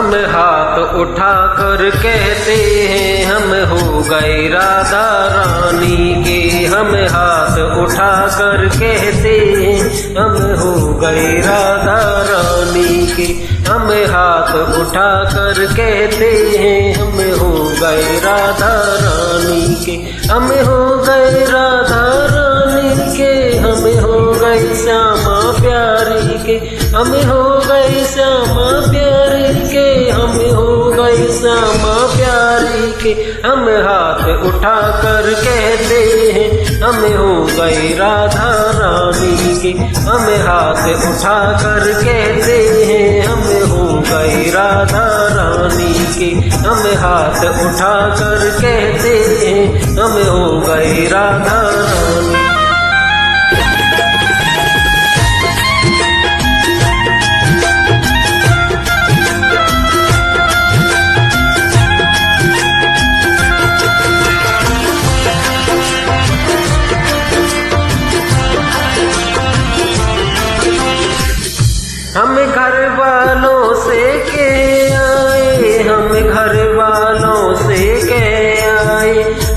हम हाथ उठा कर कहते हैं हम हो गए राधा रानी के। हम हाथ उठा कर कहते हैं हम हो गए राधा रानी के। हम हाथ उठा कर कहते हैं हम हो गए राधा रानी के। हम हो गए राधा रानी के। हम हो गए श्यामा प्यारी के। हम हो गए श्यामा प्यारी के। हम हो गए श्यामा प्यारी के। हम हाथ उठा कर कहते हैं हम हो गए राधा रानी के। हम हाथ उठा कर कहते हैं हम हो गए राधा रानी के। हम हाथ उठा कर कहते हैं हम हो गए राधा रानी। हम घर वालों से के आए। हम घर वालों से के आए।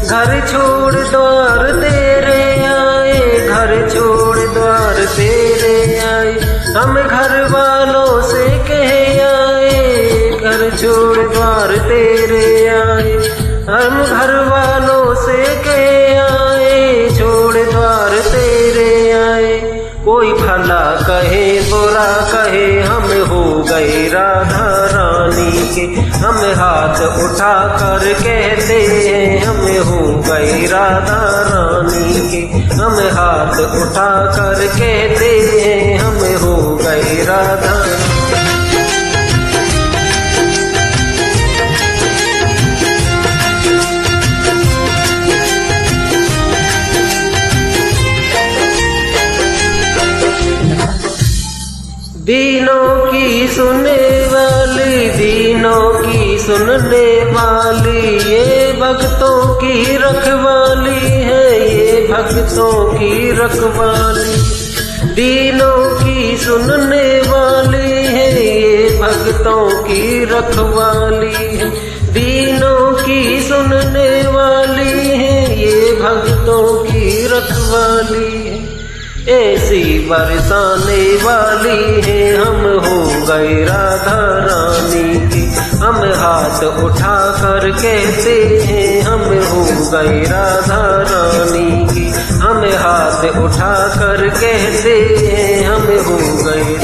घर छोड़ द्वार तेरे आए। घर छोड़ द्वार तेरे आए। हम घर वालों से कह आए। घर छोड़ द्वार तेरे आए। हम घर वालों से कह आए। छोड़ द्वार तेरे आए। कोई भला कहे बुरा कहे हम हो गए राधा रानी के। हम हाथ उठा कर कहते हैं हम हो गए राधा रानी के। हम हाथ उठा कर कहते हैं हम हो गए राधा। दीनों की सुनने वाली दीनों की सुनने वाली ये भक्तों की रखवाली है। ये भक्तों की रखवाली दीनों की सुनने वाली है। ये भक्तों की रखवाली है। दीनों की सुनने वाली है। ये भक्तों की रखवाली है। ऐसी बरसाने वाली है हम हो गए राधा रानी के। हम हाथ उठा कर कहते हैं हम हो गए राधा रानी के। हम हाथ उठा कर कहते हैं हम हो गए।